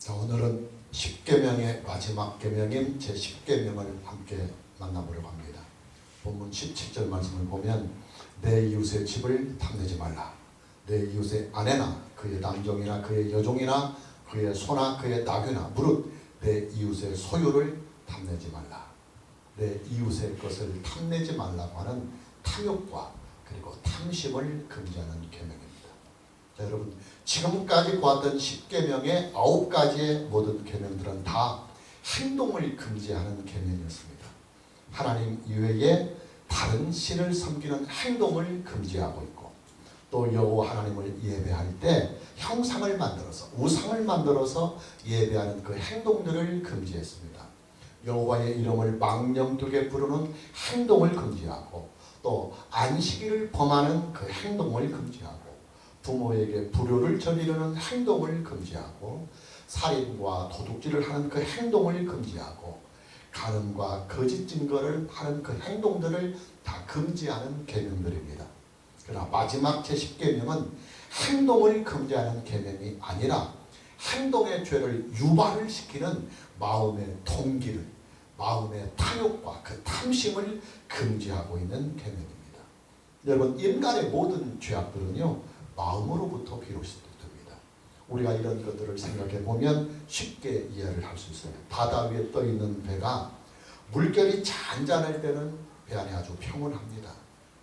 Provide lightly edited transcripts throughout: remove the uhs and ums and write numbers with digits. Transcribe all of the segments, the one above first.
자, 오늘은 10계명의 마지막 계명인 제10계명을 함께 만나보려고 합니다. 본문 17절 말씀을 보면 내 이웃의 집을 탐내지 말라. 내 이웃의 아내나 그의 남종이나 그의 여종이나 그의 소나 그의 나귀나 무릇 내 이웃의 소유를 탐내지 말라. 내 이웃의 것을 탐내지 말라고 하는 탐욕과 그리고 탐심을 금지하는 계명입니다. 자, 여러분, 지금까지 보았던 10계명의 9가지의 모든 계명들은 다 행동을 금지하는 계명이었습니다. 하나님 이외에 다른 신을 섬기는 행동을 금지하고 있고, 또 여호와 하나님을 예배할 때 형상을 만들어서 우상을 만들어서 예배하는 그 행동들을 금지했습니다. 여호와의 이름을 망령되게 부르는 행동을 금지하고, 또 안식일을 범하는 그 행동을 금지하고, 부모에게 불효를 저지르는 행동을 금지하고, 살인과 도둑질을 하는 그 행동을 금지하고, 간음과 거짓 증거를 하는 그 행동들을 다 금지하는 계명들입니다. 그러나 마지막 제10계명은 행동을 금지하는 계명이 아니라 행동의 죄를 유발을 시키는 마음의 동기를, 마음의 탐욕과 그 탐심을 금지하고 있는 계명입니다. 여러분, 인간의 모든 죄악들은요, 마음으로부터 비롯됩니다. 우리가 이런 것들을 생각해 보면 쉽게 이해를 할 수 있어요. 바다 위에 떠 있는 배가 물결이 잔잔할 때는 배 안이 아주 평온합니다.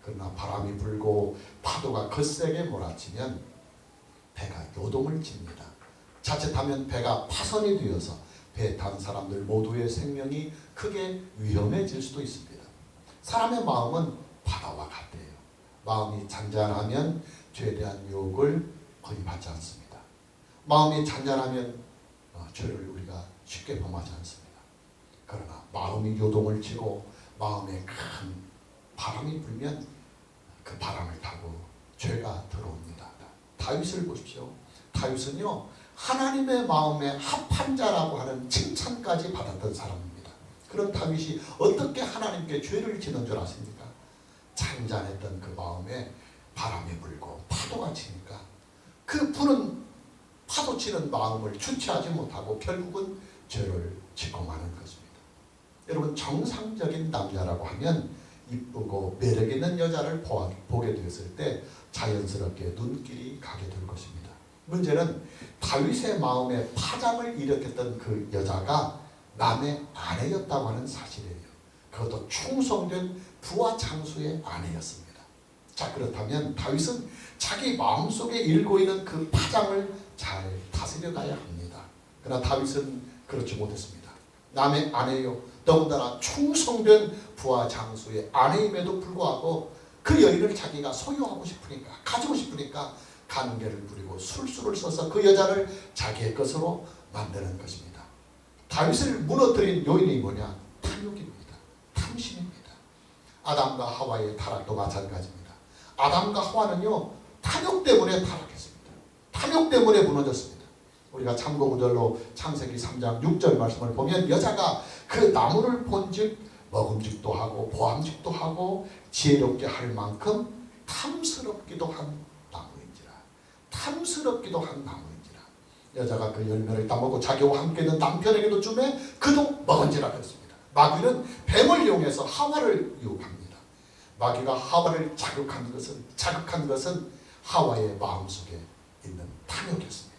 그러나 바람이 불고 파도가 거세게 몰아치면 배가 요동을 칩니다. 자칫하면 배가 파손이 되어서 배에 탄 사람들 모두의 생명이 크게 위험해질 수도 있습니다. 사람의 마음은 바다와 같아요. 마음이 잔잔하면 죄에 대한 유혹을 거의 받지 않습니다. 마음이 잔잔하면 죄를 우리가 쉽게 범하지 않습니다. 그러나 마음이 요동을 치고 마음에 큰 바람이 불면 그 바람을 타고 죄가 들어옵니다. 다윗을 보십시오. 다윗은요, 하나님의 마음에 합한 자라고 하는 칭찬까지 받았던 사람입니다. 그런 다윗이 어떻게 하나님께 죄를 지는 줄 아십니까? 잔잔했던 그 마음에 바람이 불고 파도가 치니까 그 부는 파도 치는 마음을 주체하지 못하고 결국은 죄를 짓고 마는 것입니다. 여러분, 정상적인 남자라고 하면 이쁘고 매력 있는 여자를 보게 되었을 때 자연스럽게 눈길이 가게 될 것입니다. 문제는 다윗의 마음에 파장을 일으켰던 그 여자가 남의 아내였다고 하는 사실이에요. 그것도 충성된 부하 장수의 아내였습니다. 자, 그렇다면 다윗은 자기 마음속에 일고 있는 그 파장을 잘 다스려 가야 합니다. 그러나 다윗은 그렇지 못했습니다. 남의 아내요, 더군다나 충성된 부하 장수의 아내임에도 불구하고 그 여인을 자기가 소유하고 싶으니까, 가지고 싶으니까 간계를 부리고 술수를 써서 그 여자를 자기의 것으로 만드는 것입니다. 다윗을 무너뜨린 요인이 뭐냐? 탐욕입니다. 탐심입니다. 아담과 하와의 타락도 마찬가지입니다. 아담과 하와는요, 탐욕 때문에 타락했습니다. 탐욕 때문에 무너졌습니다. 우리가 참고구절로 창세기 3장 6절 말씀을 보면 여자가 그 나무를 본즉 먹음직도 하고 보암직도 하고 지혜롭게 할 만큼 탐스럽기도 한 나무인지라. 탐스럽기도 한 나무인지라. 여자가 그 열매를 따먹고 자기와 함께 있는 남편에게도 주매 그도 먹은지라 그랬습니다. 마귀는 뱀을 이용해서 하와를 유혹합니다. 마귀가 하와를 자극한 것은 하와의 마음속에 있는 탐욕이었습니다.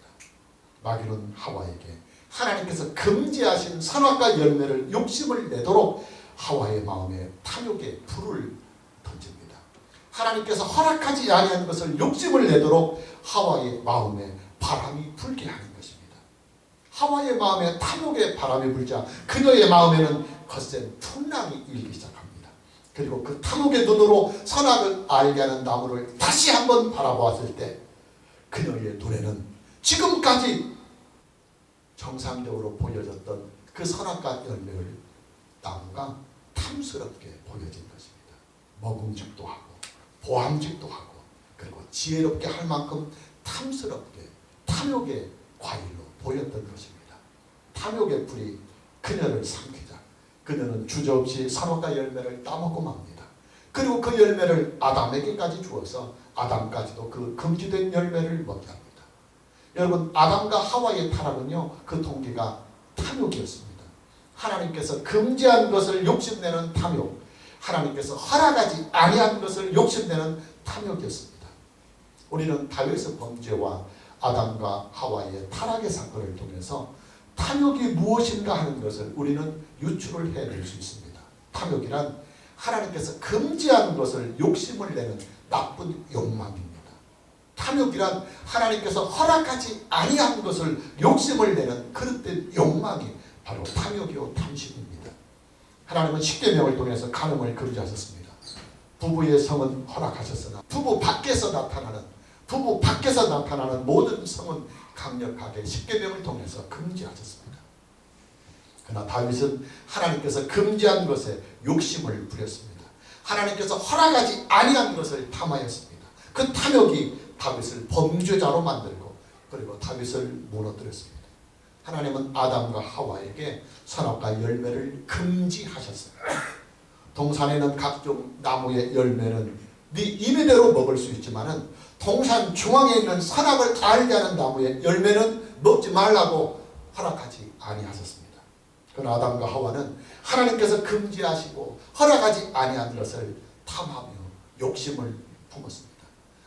마귀는 하와에게 하나님께서 금지하신 선악과 열매를 욕심을 내도록 하와의 마음에 탐욕의 불을 던집니다. 하나님께서 허락하지 아니한 것을 욕심을 내도록 하와의 마음에 바람이 불게 하는 것입니다. 하와의 마음에 탐욕의 바람이 불자 그녀의 마음에는 거센 풍랑이 일기 시작합니다. 그리고 그 탐욕의 눈으로 선악을 알게 하는 나무를 다시 한번 바라보았을 때 그녀의 눈에는 지금까지 정상적으로 보여졌던 그 선악과 열매를 나무가 탐스럽게 보여진 것입니다. 먹음직도 하고 보암직도 하고 그리고 지혜롭게 할 만큼 탐스럽게 탐욕의 과일로 보였던 것입니다. 탐욕의 불이 그녀를 삼키자 그녀는 주저없이 선악과 열매를 따먹고 맙니다. 그리고 그 열매를 아담에게까지 주어서 아담까지도 그 금지된 열매를 먹게 합니다. 여러분, 아담과 하와의 타락은요, 그 동기가 탐욕이었습니다. 하나님께서 금지한 것을 욕심내는 탐욕, 하나님께서 허락하지 아니한 것을 욕심내는 탐욕이었습니다. 우리는 다윗의 범죄와 아담과 하와의 타락의 사건을 통해서 탐욕이 무엇인가 하는 것을 우리는 유추를 해낼 수 있습니다. 탐욕이란 하나님께서 금지한 것을 욕심을 내는 나쁜 욕망입니다. 탐욕이란 하나님께서 허락하지 아니한 것을 욕심을 내는 그릇된 욕망이 바로 탐욕이요 탐심입니다. 하나님은 십계명을 통해서 간음을 금지하셨습니다. 부부의 성은 허락하셨으나 부부 밖에서 나타나는 모든 성은 강력하게 십계명을 통해서 금지하셨습니다. 그러나 다윗은 하나님께서 금지한 것에 욕심을 부렸습니다. 하나님께서 허락하지 아니한 것을 탐하였습니다. 그 탐욕이 다윗을 범죄자로 만들고 그리고 다윗을 무너뜨렸습니다. 하나님은 아담과 하와에게 선악과 열매를 금지하셨어요. 동산에 있는 각종 나무의 열매는 네 임의대로 먹을 수 있지만은 동산 중앙에 있는 선악을 알게 하는 나무의 열매는 먹지 말라고 허락하지 아니하셨습니다. 그러나 아담과 하와는 하나님께서 금지하시고 허락하지 아니한 것을 탐하며 욕심을 품었습니다.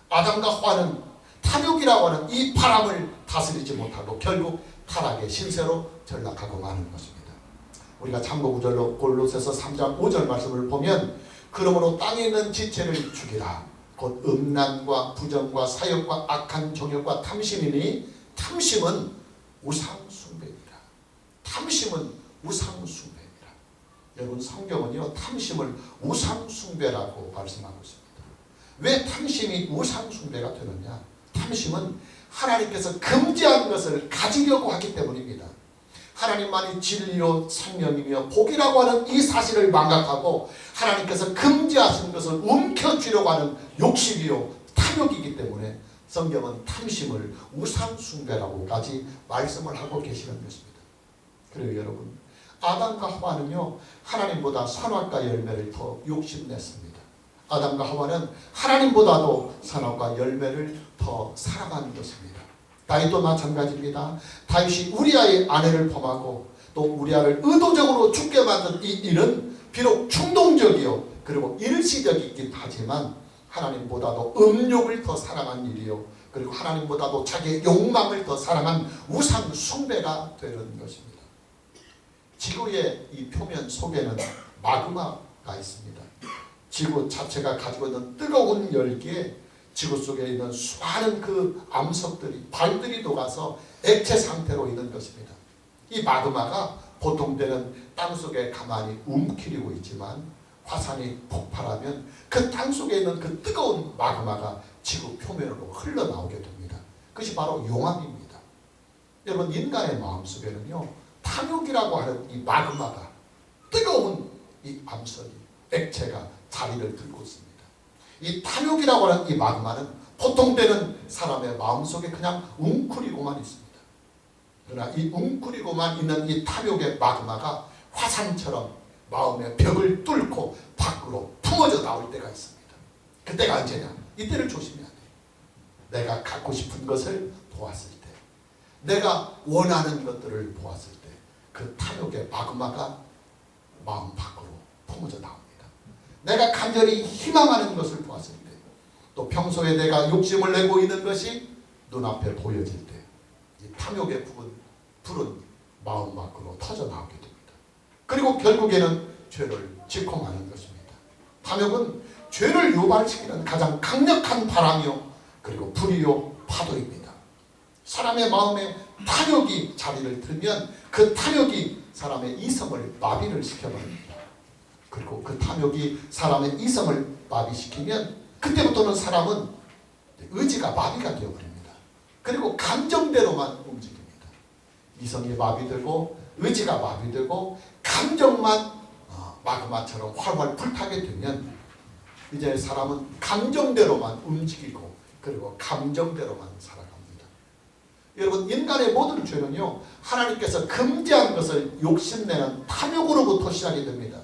아담과 하와는 탐욕이라고 하는 이 바람을 다스리지 못하고 결국 타락의 신세로 전락하고 마는 것입니다. 우리가 참고 구절로 골로새서 3장 5절 말씀을 보면 그러므로 땅에 있는 지체를 죽이라. 곧 음란과 부정과 사욕과 악한 정욕과 탐심이니 탐심은 우상숭배니라. 탐심은 우상숭배니라. 여러분, 성경은요 탐심을 우상숭배라고 말씀하고 있습니다. 왜 탐심이 우상숭배가 되느냐? 탐심은 하나님께서 금지한 것을 가지려고 하기 때문입니다. 하나님만이 진리요 생명이며 복이라고 하는 이 사실을 망각하고 하나님께서 금지하신 것을 움켜쥐려고 하는 욕심이요 탐욕이기 때문에 성경은 탐심을 우상숭배라고까지 말씀을 하고 계시는 것입니다. 그리고 여러분, 아담과 하와는요 하나님보다 선악과 열매를 더 욕심냈습니다. 아담과 하와는 하나님보다도 선악과 열매를 더 사랑하는 것입니다. 다윗도 마찬가지입니다. 다윗이 우리아의 아내를 범하고 또 우리아를 의도적으로 죽게 만든 이 일은 비록 충동적이요 그리고 일시적이긴 하지만 하나님보다도 음욕을 더 사랑한 일이요 그리고 하나님보다도 자기의 욕망을 더 사랑한 우상 숭배가 되는 것입니다. 지구의 이 표면 속에는 마그마가 있습니다. 지구 자체가 가지고 있는 뜨거운 열기에 지구 속에 있는 수많은 그 암석들이 발들이 녹아서 액체 상태로 있는 것입니다. 이 마그마가 보통 때는 땅속에 가만히 움츠리고 있지만 화산이 폭발하면 그 땅속에 있는 그 뜨거운 마그마가 지구 표면으로 흘러나오게 됩니다. 그것이 바로 용암입니다. 여러분, 인간의 마음속에는요 탐욕이라고 하는 이 마그마가 뜨거운 이 암석이 액체가 자리를 들고 있습니다. 이 탐욕이라고 하는 이 마그마는 보통 때는 사람의 마음속에 그냥 웅크리고만 있습니다. 그러나 이 웅크리고만 있는 이 탐욕의 마그마가 화산처럼 마음의 벽을 뚫고 밖으로 품어져 나올 때가 있습니다. 그때가 언제냐? 이때를 조심해야 돼요. 내가 갖고 싶은 것을 보았을 때, 내가 원하는 것들을 보았을 때 그 탐욕의 마그마가 마음 밖으로 품어져 나옵니다. 내가 간절히 희망하는 것을 보았을 때, 또 평소에 내가 욕심을 내고 있는 것이 눈앞에 보여질 때, 이 탐욕의 불은 마음 밖으로 터져 나오게 됩니다. 그리고 결국에는 죄를 직행하는 것입니다. 탐욕은 죄를 유발시키는 가장 강력한 바람이요 그리고 불이요 파도입니다. 사람의 마음에 탐욕이 자리를 들면 그 탐욕이 사람의 이성을 마비를 시켜버립니다. 그리고 그 탐욕이 사람의 이성을 마비시키면 그때부터는 사람은 의지가 마비가 되어버립니다. 그리고 감정대로만 움직입니다. 이성이 마비되고 의지가 마비되고 감정만 마그마처럼 활활 불타게 되면 이제 사람은 감정대로만 움직이고 그리고 감정대로만 살아갑니다. 여러분, 인간의 모든 죄는요 하나님께서 금지한 것을 욕심내는 탐욕으로부터 시작이 됩니다.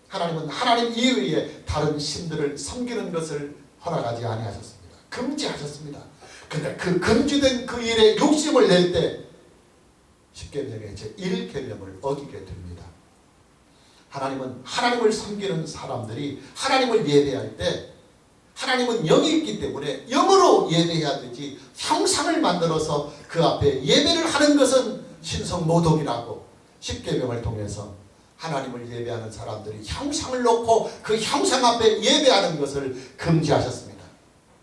하나님은 하나님 이외에 다른 신들을 섬기는 것을 허락하지 아니하셨습니다. 금지하셨습니다. 근데 그 금지된 그 일에 욕심을 낼 때 10계명의 제1계명을 어기게 됩니다. 하나님은 하나님을 섬기는 사람들이 하나님을 예배할 때 하나님은 영이 있기 때문에 영으로 예배해야 되지 형상을 만들어서 그 앞에 예배를 하는 것은 신성모독이라고 10계명을 통해서 하나님을 예배하는 사람들이 형상을 놓고 그 형상 앞에 예배하는 것을 금지하셨습니다.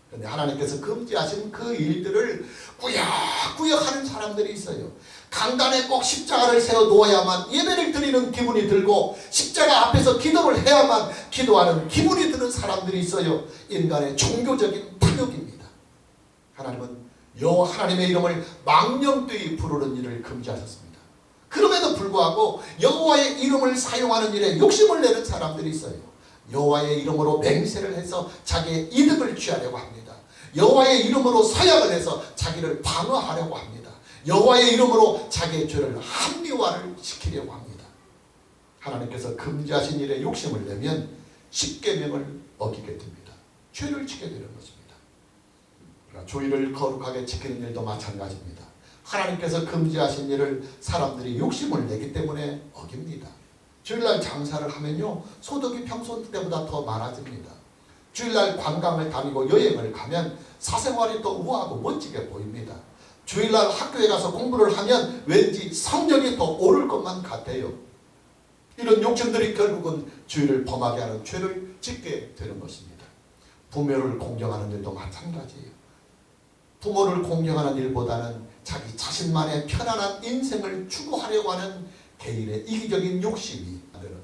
그런데 하나님께서 금지하신 그 일들을 꾸역꾸역 하는 사람들이 있어요. 강단에 꼭 십자가를 세워 놓아야만 예배를 드리는 기분이 들고 십자가 앞에서 기도를 해야만 기도하는 기분이 드는 사람들이 있어요. 인간의 종교적인 탐욕입니다. 하나님은 여호와 하나님의 이름을 망령되이 부르는 일을 금지하셨습니다. 그럼에도 불구하고 여호와의 이름을 사용하는 일에 욕심을 내는 사람들이 있어요. 여호와의 이름으로 맹세를 해서 자기의 이득을 취하려고 합니다. 여호와의 이름으로 서약을 해서 자기를 방어하려고 합니다. 여호와의 이름으로 자기의 죄를 합리화를 시키려고 합니다. 하나님께서 금지하신 일에 욕심을 내면 10계명을 어기게 됩니다. 죄를 지게 되는 것입니다. 그러니까 조의를 거룩하게 지키는 일도 마찬가지입니다. 하나님께서 금지하신 일을 사람들이 욕심을 내기 때문에 어깁니다. 주일날 장사를 하면요 소득이 평소 때보다 더 많아집니다. 주일날 관광을 다니고 여행을 가면 사생활이 더 우아하고 멋지게 보입니다. 주일날 학교에 가서 공부를 하면 왠지 성적이 더 오를 것만 같아요. 이런 욕심들이 결국은 주의를 범하게 하는 죄를 짓게 되는 것입니다. 부모를 공경하는 일도 마찬가지예요. 부모를 공경하는 일보다는 자기 자신만의 편안한 인생을 추구하려고 하는 개인의 이기적인 욕심이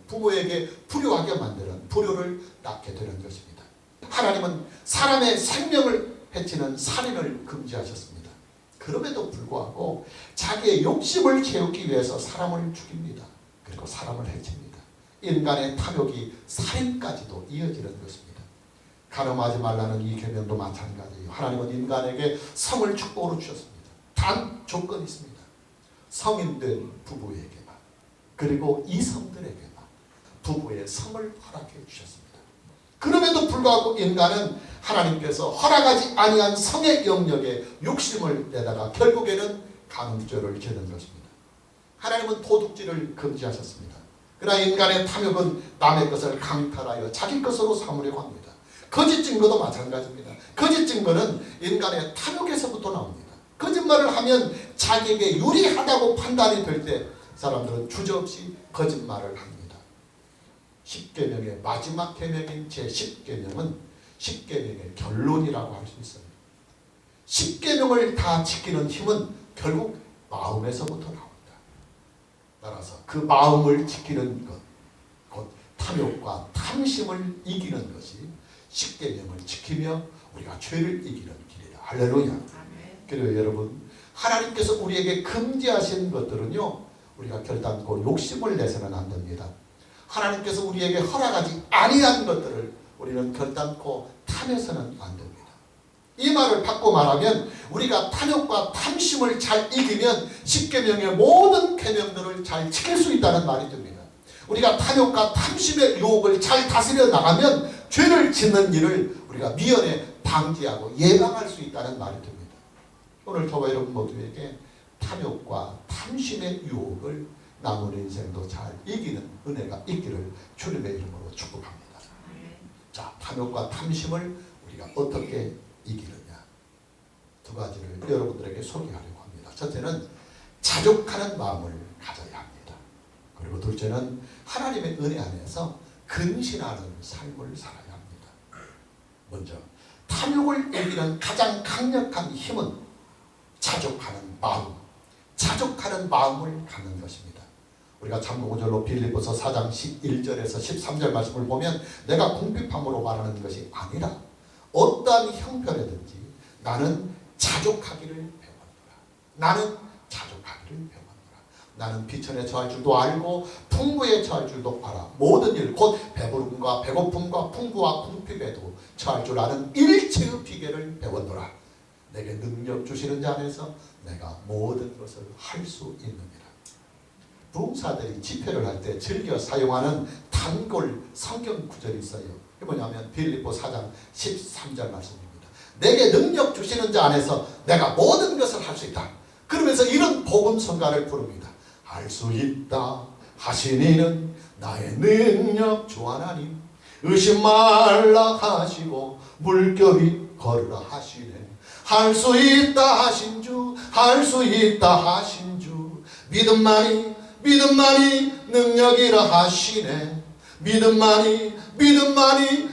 부모에게 불효하게 만드는 불효를 낳게 되는 것입니다. 하나님은 사람의 생명을 해치는 살인을 금지하셨습니다. 그럼에도 불구하고 자기의 욕심을 채우기 위해서 사람을 죽입니다. 그리고 사람을 해칩니다. 인간의 탐욕이 살인까지도 이어지는 것입니다. 가늠하지 말라는 이 계명도 마찬가지예요. 하나님은 인간에게 성을 축복으로 주셨습니다. 단 조건이 있습니다. 성인된 부부에게만 그리고 이성들에게만 부부의 성을 허락해 주셨습니다. 그럼에도 불구하고 인간은 하나님께서 허락하지 아니한 성의 영역에 욕심을 내다가 결국에는 간음죄를 짓는 것입니다. 하나님은 도둑질을 금지하셨습니다. 그러나 인간의 탐욕은 남의 것을 강탈하여 자기 것으로 삼으려고 합니다. 거짓 증거도 마찬가지입니다. 거짓 증거는 인간의 탐욕에서부터 나옵니다. 거짓말을 하면 자기에게 유리하다고 판단이 될 때 사람들은 주저없이 거짓말을 합니다. 10계명의 마지막 계명인 제10계명은 10계명의 결론이라고 할 수 있어요. 10계명을 다 지키는 힘은 결국 마음에서부터 나옵니다. 따라서 그 마음을 지키는 것, 곧 탐욕과 탐심을 이기는 것이 10계명을 지키며 우리가 죄를 이기는 길이다. 할렐루야. 그리고 여러분 하나님께서 우리에게 금지하신 것들은요 우리가 결단코 욕심을 내서는 안 됩니다. 하나님께서 우리에게 허락하지 아니한 것들을 우리는 결단코 탐해서는 안 됩니다. 이 말을 바꿔 말하면 우리가 탐욕과 탐심을 잘 이기면 10계명의 모든 계명들을 잘 지킬 수 있다는 말이 됩니다. 우리가 탐욕과 탐심의 유혹을 잘 다스려 나가면 죄를 짓는 일을 우리가 미연에 방지하고 예방할 수 있다는 말이 됩니다. 오늘 저와 여러분 모두에게 탐욕과 탐심의 유혹을 남은 인생도 잘 이기는 은혜가 있기를 주님의 이름으로 축복합니다. 자, 탐욕과 탐심을 우리가 어떻게 이기느냐 두 가지를 여러분들에게 소개하려고 합니다. 첫째는 자족하는 마음을 가져야 합니다. 그리고 둘째는 하나님의 은혜 안에서 근신하는 삶을 살아야 합니다. 먼저 탐욕을 이기는 가장 강력한 힘은 자족하는 마음, 자족하는 마음을 갖는 것입니다. 우리가 참고구절로 빌립보서 4장 11절에서 13절 말씀을 보면 내가 궁핍함으로 말하는 것이 아니라 어떠한 형편에든지 나는 자족하기를 배웠노라. 나는 자족하기를 배웠노라. 나는 비천에 처할 줄도 알고 풍부에 처할 줄도 알아. 모든 일 곧 배부름과 배고픔과 풍부와 궁핍에도 처할 줄 아는 일체의 비결을 배웠노라. 내게 능력 주시는 자 안에서 내가 모든 것을 할 수 있느니라. 부흥사들이 집회를 할 때 즐겨 사용하는 단골 성경 구절이 있어요. 이게 뭐냐면 빌립보 4장 13절 말씀입니다. 내게 능력 주시는 자 안에서 내가 모든 것을 할 수 있다. 그러면서 이런 복음성가를 부릅니다. 할 수 있다 하시니는 나의 능력 주 하나님, 의심 말라 하시고 물결이 걸으라 하시네. 할 수 있다 하신 주, 할 수 있다 하신 주, 믿음만이 능력이라 하시네. 믿음만이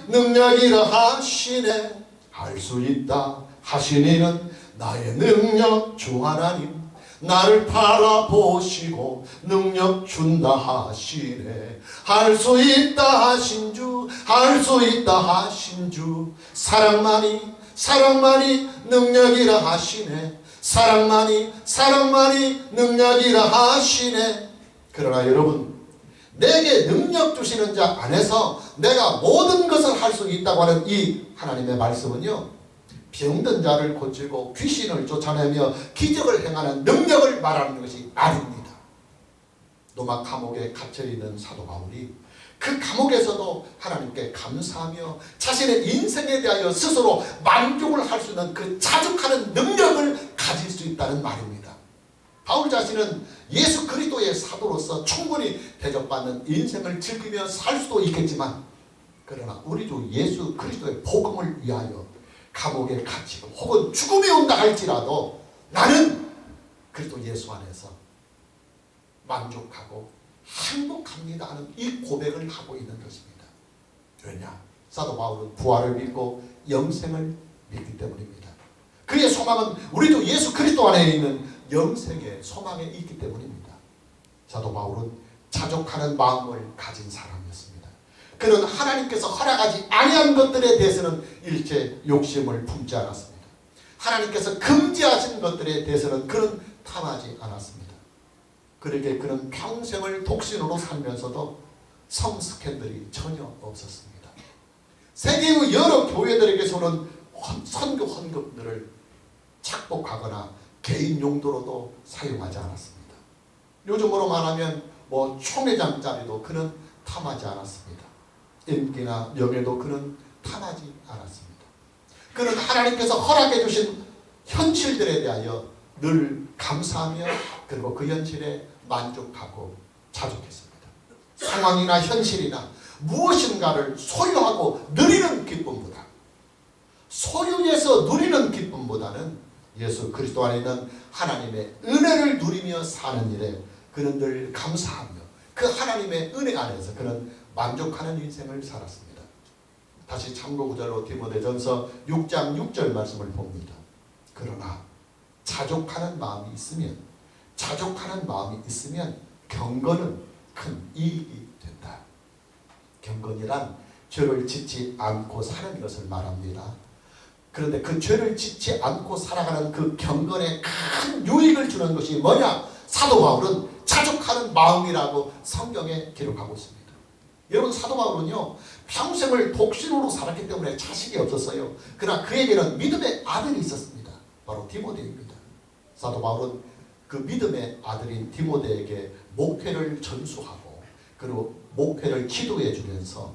능력이라 하시네. 할 수 있다 하시니는 나의 능력 주 하나님, 나를 바라보시고 능력 준다 하시네. 할 수 있다 하신 주, 할 수 있다 하신 주, 사랑만이 능력이라 하시네. 사랑만이 능력이라 하시네. 그러나 여러분, 내게 능력 주시는 자 안에서 내가 모든 것을 할 수 있다고 하는 이 하나님의 말씀은요, 병든 자를 고치고 귀신을 쫓아내며 기적을 행하는 능력을 말하는 것이 아닙니다. 로마 감옥에 갇혀있는 사도 바울이 그 감옥에서도 하나님께 감사하며 자신의 인생에 대하여 스스로 만족을 할 수 있는 그 자족하는 능력을 가질 수 있다는 말입니다. 바울 자신은 예수 그리스도의 사도로서 충분히 대접받는 인생을 즐기며 살 수도 있겠지만, 그러나 우리 주 예수 그리스도의 복음을 위하여 감옥에 갇히고 혹은 죽음이 온다 할지라도 나는 그리스도 예수 안에서 만족하고 행복합니다 하는 이 고백을 하고 있는 것입니다. 왜냐? 사도 바울은 부활을 믿고 영생을 믿기 때문입니다. 그의 소망은 우리 주 예수 그리스도 안에 있는 영생의 소망에 있기 때문입니다. 사도 바울은 자족하는 마음을 가진 사람이었습니다. 그는 하나님께서 허락하지 아니한 것들에 대해서는 일체 욕심을 품지 않았습니다. 하나님께서 금지하신 것들에 대해서는 그는 탐하지 않았습니다. 그러기에 그는 평생을 독신으로 살면서도 성 스캔들이 전혀 없었습니다. 세계의 여러 교회들에게서는 선교 헌금들을 착복하거나 개인 용도로도 사용하지 않았습니다. 요즘으로 말하면 총회장 자리도 그는 탐하지 않았습니다. 인기나 명예도 그는 탐하지 않았습니다. 그는 하나님께서 허락해 주신 현실들에 대하여 늘 감사하며 그리고 그 현실에 만족하고 자족했습니다. 상황이나 현실이나 무엇인가를 소유하고 누리는 기쁨보다, 소유해서 누리는 기쁨보다는 예수 그리스도 안에 있는 하나님의 은혜를 누리며 사는 일에 그는 늘 감사하며 그 하나님의 은혜 안에서 그는 만족하는 인생을 살았습니다. 다시 참고 구절로 디모데전서 6장 6절 말씀을 봅니다. 그러나 자족하는 마음이 있으면 경건은 큰 이익이 된다. 경건이란 죄를 짓지 않고 사는 것을 말합니다. 그런데 그 죄를 짓지 않고 살아가는 그 경건에 큰 유익을 주는 것이 뭐냐? 사도 바울은 자족하는 마음이라고 성경에 기록하고 있습니다. 여러분, 사도 바울은요, 평생을 독신으로 살았기 때문에 자식이 없었어요. 그러나 그에게는 믿음의 아들이 있었습니다. 바로 디모데입니다. 사도 바울은 그 믿음의 아들인 디모데에게 목회를 전수하고 그리고 목회를 기도해 주면서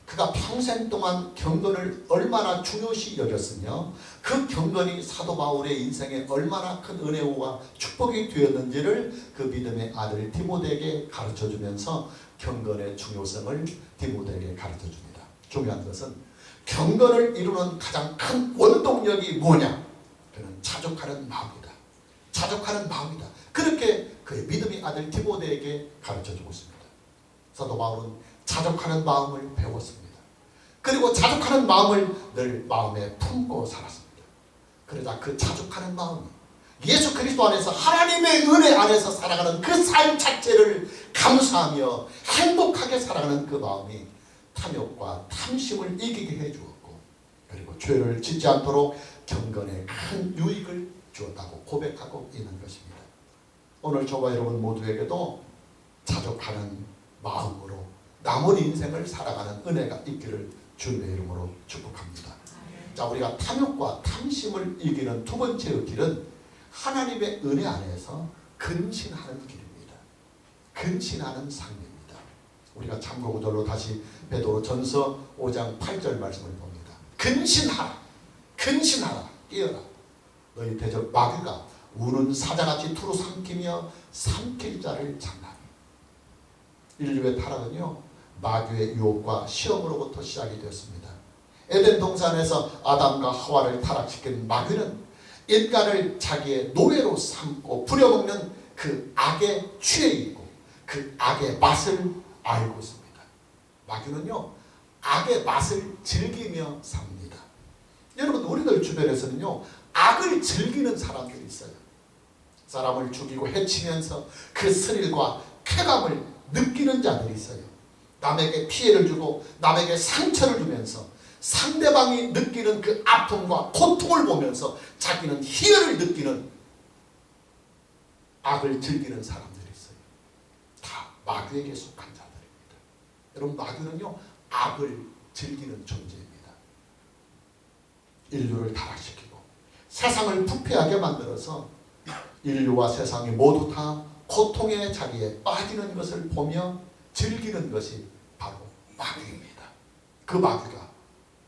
그가 평생 동안 경건을 얼마나 중요시 여겼으며 그 경건이 사도 바울의 인생에 얼마나 큰 은혜와 축복이 되었는지를 그 믿음의 아들 디모데에게 가르쳐주면서 경건의 중요성을 디모데에게 가르쳐줍니다. 중요한 것은 경건을 이루는 가장 큰 원동력이 뭐냐? 그는 자족하는 마음이다. 자족하는 마음이다. 그렇게 그의 믿음의 아들 디모데에게 가르쳐주고 있습니다. 사도 바울은 자족하는 마음을 배웠습니다. 그리고 자족하는 마음을 늘 마음에 품고 살았습니다. 그러자 그 자족하는 마음이 예수 그리스도 안에서 하나님의 은혜 안에서 살아가는 그 삶 자체를 감사하며 행복하게 살아가는 그 마음이 탐욕과 탐심을 이기게 해주었고, 그리고 죄를 짓지 않도록 경건에 큰 유익을 주었다고 고백하고 있는 것입니다. 오늘 저와 여러분 모두에게도 자족하는 마음으로 남은 인생을 살아가는 은혜가 있기를 주님의 이름으로 축복합니다. 자, 우리가 탐욕과 탐심을 이기는 두 번째의 길은 하나님의 은혜 안에서 근신하는 길입니다. 근신하는 삶입니다. 우리가 참고 구절로 다시 베드로전서 5장 8절 말씀을 봅니다. 근신하라. 근신하라, 깨어라. 너희 대적 마귀가 우는 사자같이 두루 삼키며 삼킬 자를 장난이. 인류의 타락은요, 마귀의 유혹과 시험으로부터 시작이 되었습니다. 에덴 동산에서 아담과 하와를 타락시킨 마귀는 인간을 자기의 노예로 삼고 부려먹는 그 악에 취해 있고 그 악의 맛을 알고 있습니다. 마귀는요, 악의 맛을 즐기며 삽니다. 여러분, 우리들 주변에서는요, 악을 즐기는 사람들이 있어요. 사람을 죽이고 해치면서 그 스릴과 쾌감을 느끼는 자들이 있어요. 남에게 피해를 주고 남에게 상처를 주면서 상대방이 느끼는 그 아픔과 고통을 보면서 자기는 희열을 느끼는 악을 즐기는 사람들이 있어요. 다 마귀에게 속한 자들입니다. 여러분, 마귀는요, 악을 즐기는 존재입니다. 인류를 타락시키고 세상을 부패하게 만들어서 인류와 세상이 모두 다 고통의 자리에 빠지는 것을 보며 즐기는 것이 바로 마귀입니다. 그 마귀가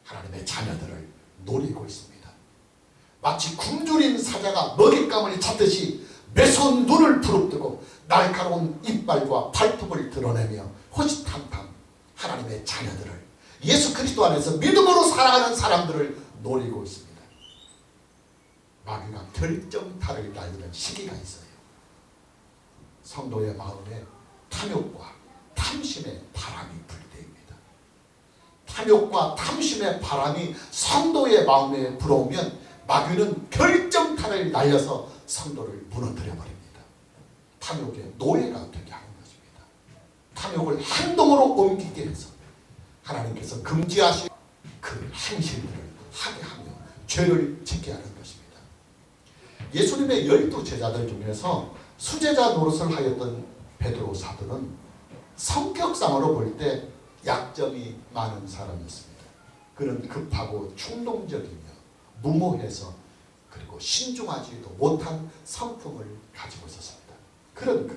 하나님의 자녀들을 노리고 있습니다. 마치 굶주린 사자가 먹잇감을 찾듯이 매서운 눈을 부릅뜨고 날카로운 이빨과 발톱을 드러내며 호시탐탐 하나님의 자녀들을, 예수 그리스도 안에서 믿음으로 살아가는 사람들을 노리고 있습니다. 마귀가 결정타를 날리는 시기가 있어요. 성도의 마음에 탐욕과 탐심의 바람이 불 때입니다. 탐욕과 탐심의 바람이 성도의 마음에 불어오면 마귀는 결정타를 날려서 성도를 무너뜨려 버립니다. 탐욕의 노예가 되게 하는 것입니다. 탐욕을 행동으로 옮기게 해서 하나님께서 금지하신 그 행실들을 하게 하며 죄를 짓게 하는 것입니다. 예수님의 12 제자들 중에서 수제자 노릇을 하였던 베드로 사도는 성격상으로 볼 때 약점이 많은 사람이었습니다. 그는 급하고 충동적이며 무모해서 그리고 신중하지도 못한 성품을 가지고 있었습니다. 그런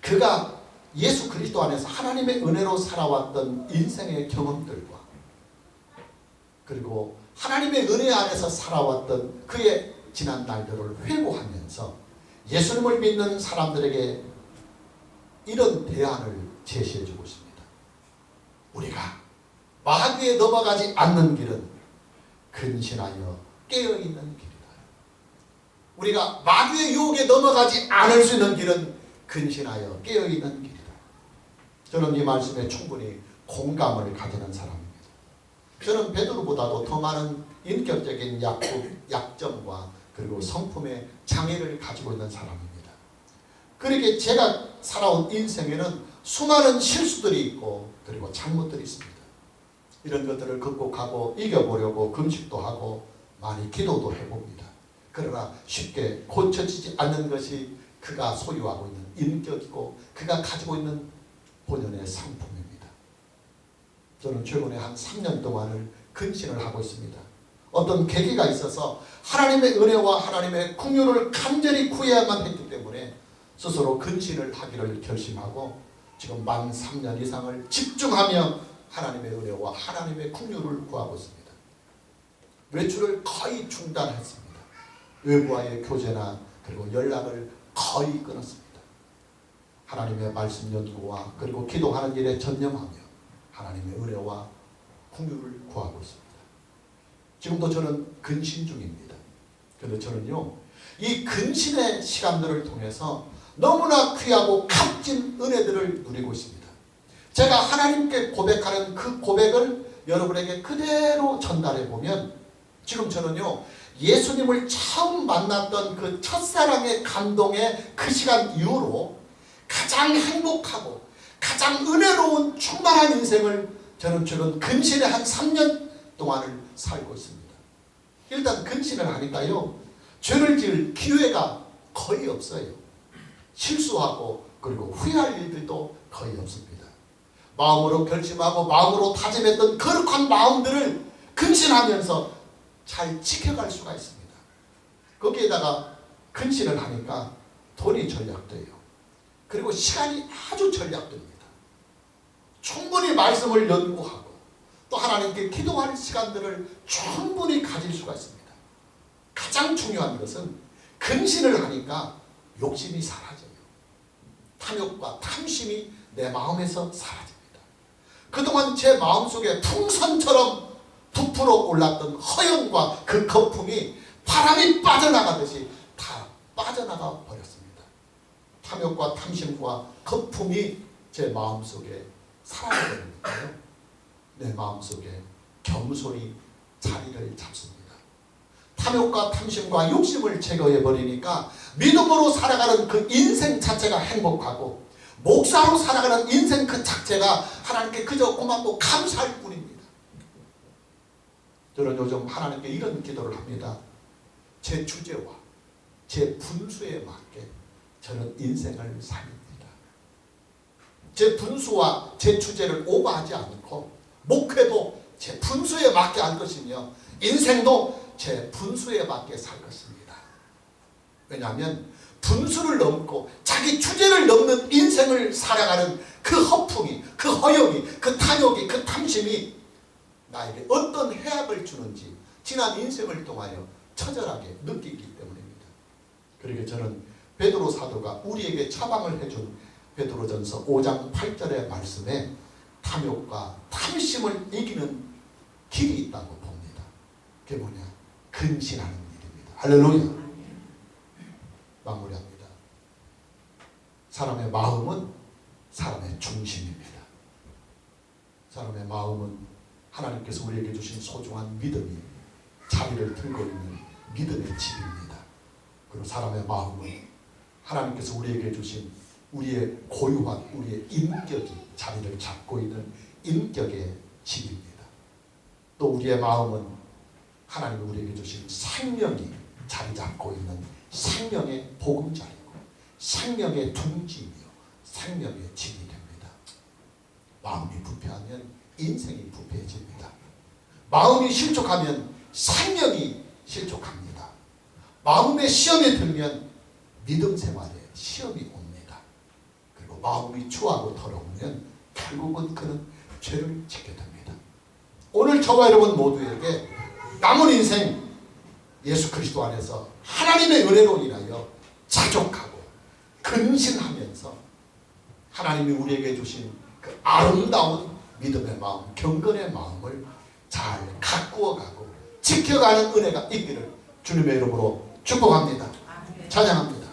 그가 예수 그리스도 안에서 하나님의 은혜로 살아왔던 인생의 경험들과 그리고 하나님의 은혜 안에서 살아왔던 그의 지난 날들을 회고하면서 예수님을 믿는 사람들에게 이런 대안을 제시해주고 있습니다. 우리가 마귀에 넘어가지 않는 길은 근신하여 깨어있는 길이다. 우리가 마귀의 유혹에 넘어가지 않을 수 있는 길은 근신하여 깨어있는 길이다. 저는 이 말씀에 충분히 공감을 가지는 사람입니다. 저는 베드로보다도 더 많은 인격적인 약점과 그리고 성품의 장애를 가지고 있는 사람입니다. 그렇게 제가 살아온 인생에는 수많은 실수들이 있고 그리고 잘못들이 있습니다. 이런 것들을 극복하고 이겨보려고 금식도 하고 많이 기도도 해봅니다. 그러나 쉽게 고쳐지지 않는 것이 그가 소유하고 있는 인격이고 그가 가지고 있는 본연의 상품입니다. 저는 최근에 한 3년 동안을 근신을 하고 있습니다. 어떤 계기가 있어서 하나님의 은혜와 하나님의 긍휼을 간절히 구해야만 했기 때문에 스스로 근신을 하기를 결심하고 지금 만 3년 이상을 집중하며 하나님의 은혜와 하나님의 긍휼을 구하고 있습니다. 외출을 거의 중단했습니다. 외부와의 교제나 그리고 연락을 거의 끊었습니다. 하나님의 말씀 연구와 그리고 기도하는 일에 전념하며 하나님의 은혜와 긍휼을 구하고 있습니다. 지금도 저는 근신 중입니다. 그런데 저는요, 이 근신의 시간들을 통해서 너무나 귀하고 값진 은혜들을 누리고 있습니다. 제가 하나님께 고백하는 그 고백을 여러분에게 그대로 전달해 보면 지금 저는요, 예수님을 처음 만났던 그 첫사랑의 감동의 그 시간 이후로 가장 행복하고 가장 은혜로운 충만한 인생을 저는 지금 근신의 한 3년 동안을 살고 있습니다. 일단 근신을 하니까요, 죄를 지을 기회가 거의 없어요. 실수하고 그리고 후회할 일들도 거의 없습니다. 마음으로 결심하고 마음으로 다짐했던 거룩한 마음들을 근신하면서 잘 지켜갈 수가 있습니다. 거기에다가 근신을 하니까 돈이 절약돼요. 그리고 시간이 아주 절약됩니다. 충분히 말씀을 연구하고 또 하나님께 기도할 시간들을 충분히 가질 수가 있습니다. 가장 중요한 것은 근신을 하니까 욕심이 사라져요. 탐욕과 탐심이 내 마음에서 사라집니다. 그동안 제 마음속에 풍선처럼 부풀어 올랐던 허영과 그 거품이 바람이 빠져나가듯이 다 빠져나가 버렸습니다. 탐욕과 탐심과 거품이 제 마음속에 사라져버리니까요. 내 마음속에 겸손이 자리를 잡습니다. 탐욕과 탐심과 욕심을 제거해버리니까 믿음으로 살아가는 그 인생 자체가 행복하고 목사로 살아가는 인생 그 자체가 하나님께 그저 고맙고 감사할 뿐입니다. 저는 요즘 하나님께 이런 기도를 합니다. 제 주제와 제 분수에 맞게 저는 인생을 삽니다. 제 분수와 제 주제를 오버하지 않고 목회도 제 분수에 맞게 할 것이며 인생도 제 분수에 맞게 살 것입니다. 왜냐하면 분수를 넘고 자기 주제를 넘는 인생을 살아가는 그 허풍이, 그 허영이, 그 탐욕이, 그 탐심이 나에게 어떤 해악을 주는지 지난 인생을 통하여 처절하게 느끼기 때문입니다. 그러기에 저는 베드로 사도가 우리에게 처방을 해준 베드로전서 5장 8절의 말씀에 탐욕과 탐심을 이기는 길이 있다고 봅니다. 그게 뭐냐? 근신하는 일입니다. 할렐루야. 마무리합니다. 사람의 마음은 사람의 중심입니다. 사람의 마음은 하나님께서 우리에게 주신 소중한 믿음이 자리를 들고 있는 믿음의 집입니다. 그리고 사람의 마음은 하나님께서 우리에게 주신 우리의 고유한 우리의 인격이 자리를 잡고 있는 인격의 집입니다. 또 우리의 마음은 하나님이 우리에게 주신 생명이 자리 잡고 있는 생명의 보금자리고 생명의 둥지이며 생명의 집이 됩니다. 마음이 부패하면 인생이 부패해집니다. 마음이 실족하면 생명이 실족합니다. 마음의 시험에 들면 믿음 생활에 시험이 옵니다. 그리고 마음이 추하고 더러우면 결국은 그는 죄를 짓게 됩니다. 오늘 저와 여러분 모두에게 남은 인생 예수 그리스도 안에서 하나님의 은혜로 인하여 자족하고 근신하면서 하나님이 우리에게 주신 그 아름다운 믿음의 마음, 경건의 마음을 잘 가꾸어가고 지켜가는 은혜가 있기를 주님의 이름으로 축복합니다. 찬양합니다.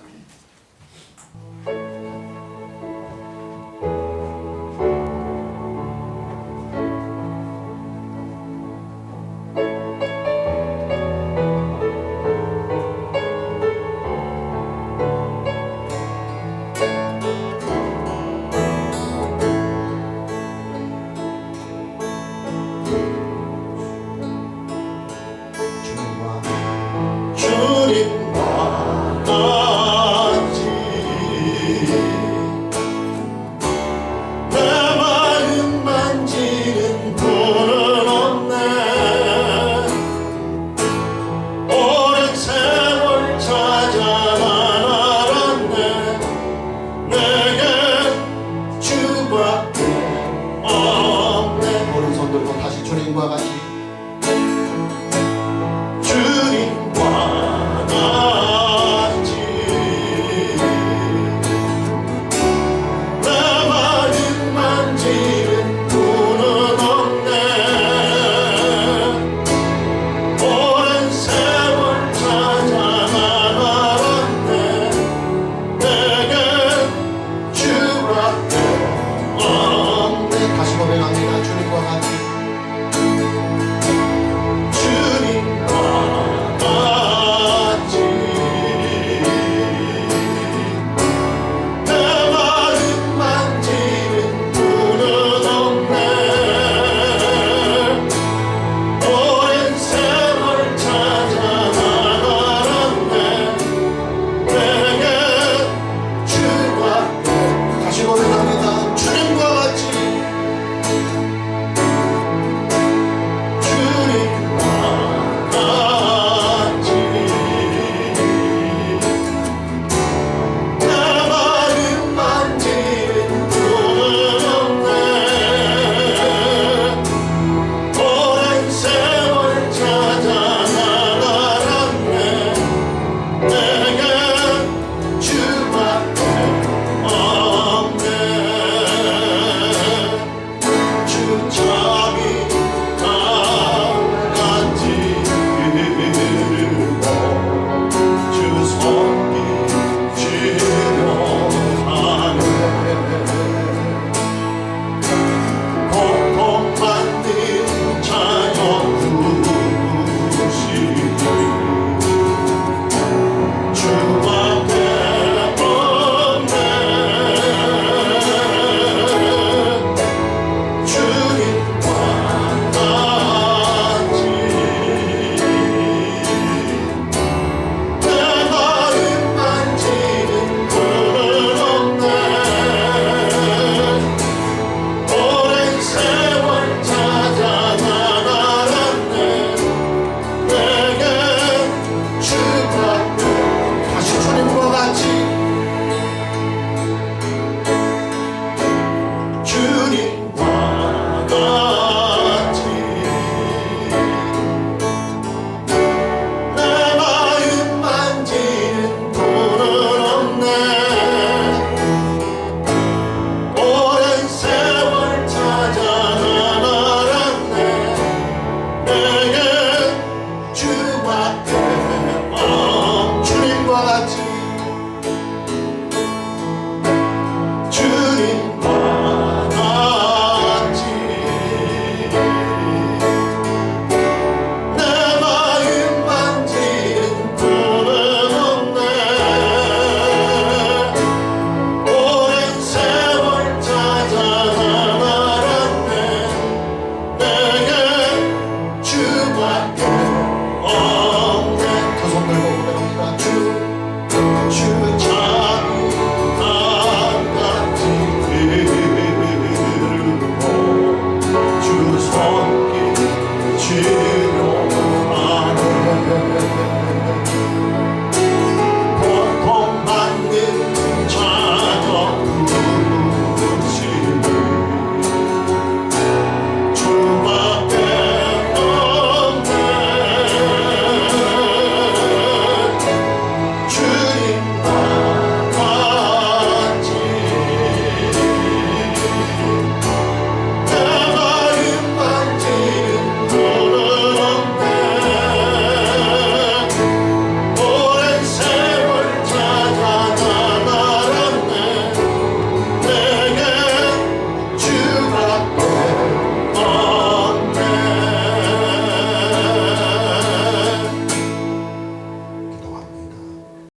주님과 같이